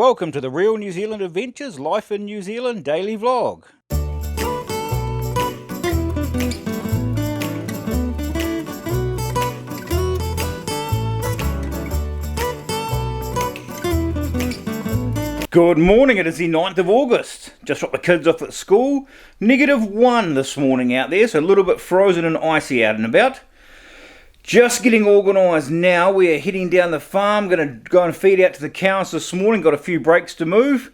Welcome to the Real New Zealand Adventures Life in New Zealand daily vlog. Good morning, it is the 9th of August. Just dropped the kids off at school. -1 this morning out there, so a little bit frozen and icy out and about. Just getting organised now. We are heading down the farm, going to go and feed out to the cows this morning. Got a few breaks to move.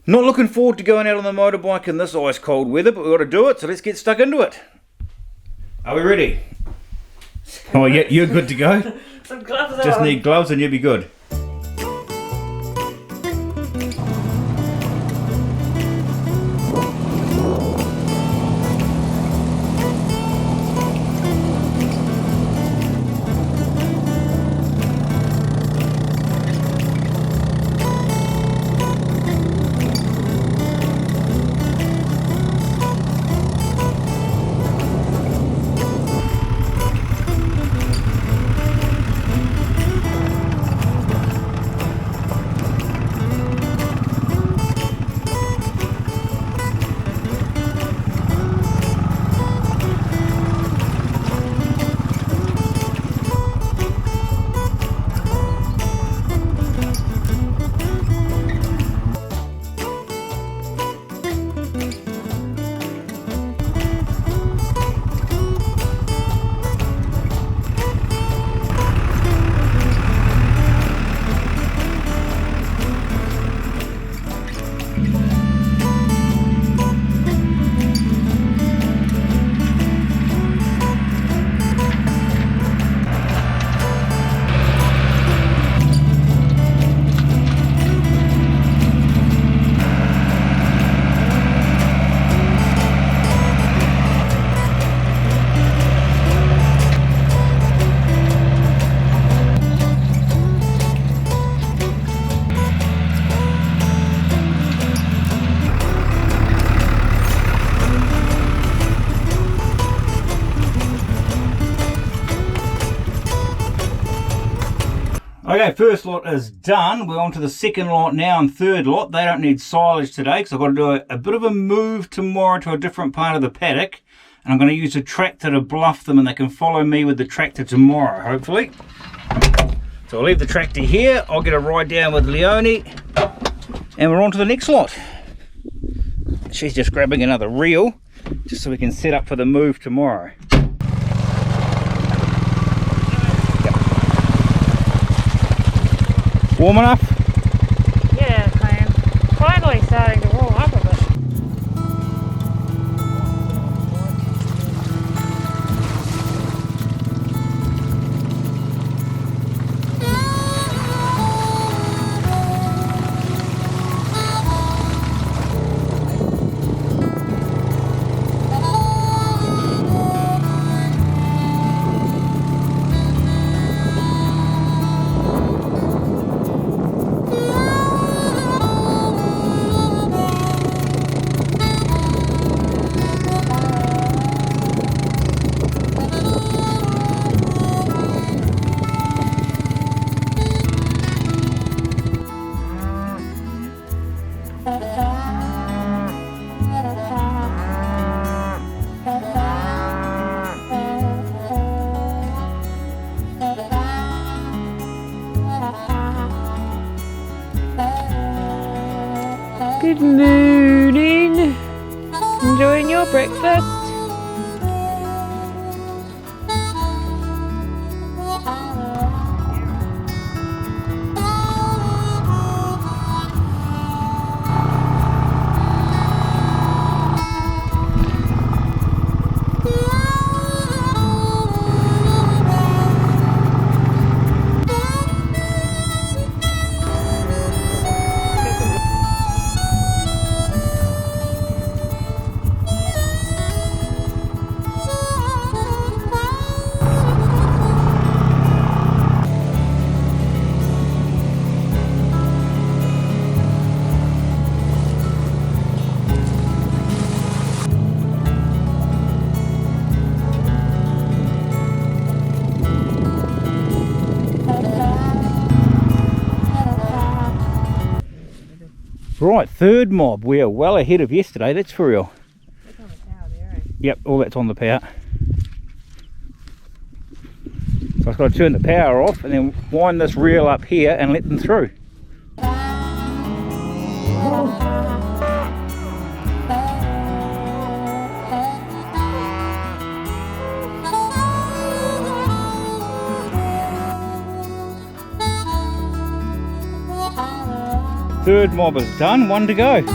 Not looking forward to going out on the motorbike in this ice cold weather, but we've got to do it, so let's get stuck into it. Are we ready? Oh yeah, you're good to go. Some gloves on. Just need gloves and you'll be good. Okay, first lot is done. We're on to the second lot now and third lot. They don't need silage today because I've got to do a bit of a move tomorrow to a different part of the paddock. And I'm going to use a tractor to bluff them and they can follow me with the tractor tomorrow, hopefully. So I'll leave the tractor here. I'll get a ride down with Leonie. And we're on to the next lot. She's just grabbing another reel just so we can set up for the move tomorrow. Warm enough? Yeah, I am. Finally starting to warm up a bit. Good morning. Enjoying your breakfast? Right, third mob. We are well ahead of yesterday, that's for real. It's on the power there, eh? Yep, all that's on the power. So I've got to turn the power off and then wind this reel up here and let them through. Third mob is done, one to go.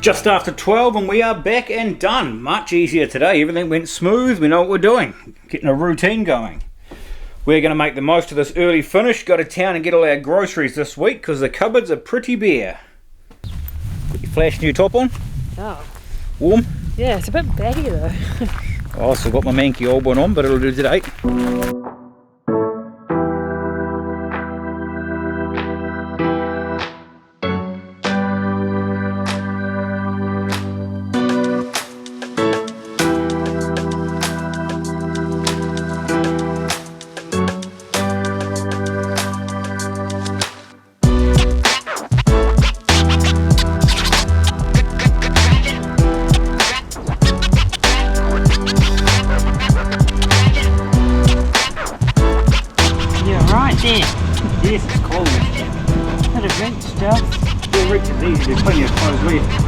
Just after 12 and we are back and done. Much easier today. Everything went smooth. We know what we're doing. Getting a routine going. We're going to make the most of this early finish. Go to town and get all our groceries this week because the cupboards are pretty bare. Got your flash new top on? Oh. Warm? Yeah, it's a bit baggy though. Oh, so I've got my manky old one on, but it'll do today. Yes, it's cold. Bit of rent stuff. Yeah, rent is easy. There's plenty of clothes left.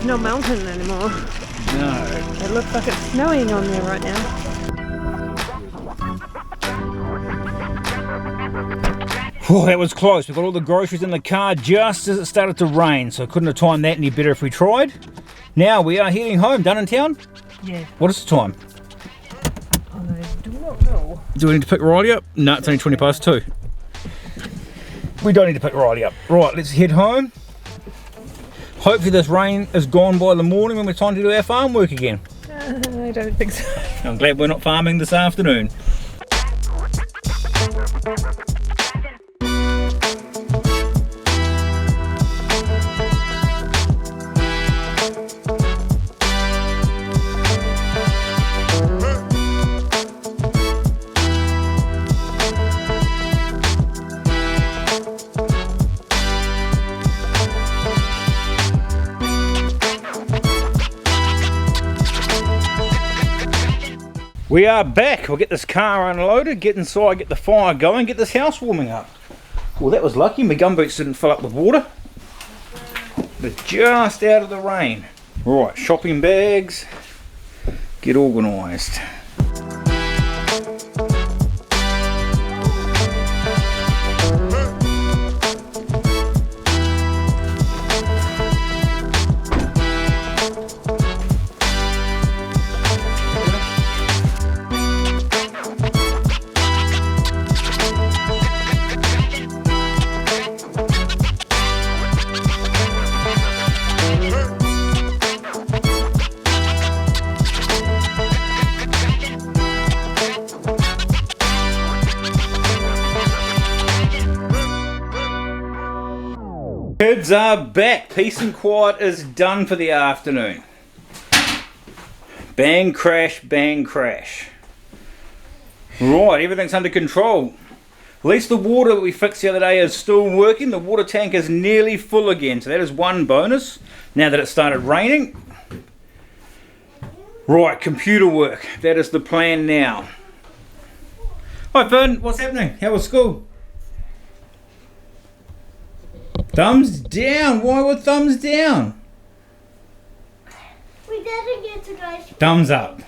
No mountain anymore. No. It looks like it's snowing on there right now. Oh, that was close. We've got all the groceries in the car just as it started to rain, so I couldn't have timed that any better if we tried. Now we are heading home. Done in town? Yeah. What is the time? I do not know. Do we need to pick Riley up? No, it's only 20 past 2. We don't need to pick Riley up. Right, let's head home. Hopefully this rain is gone by the morning when we're time to do our farm work again. I don't think so. I'm glad we're not farming this afternoon. We are back. We'll get this car unloaded, get inside, get the fire going, get this house warming up. Well, that was lucky. My gumboots didn't fill up with water. They're just out of the rain. Right, shopping bags, get organised. Kids are back. Peace and quiet is done for the afternoon. Bang, crash, bang, crash. Right, everything's under control. At least the water that we fixed the other day is still working. The water tank is nearly full again, so that is one bonus now that it started raining. Right, computer work. That is the plan now. Hi Finn, what's happening? How was school? Thumbs down. Why were thumbs down? We didn't get to go. Thumbs up.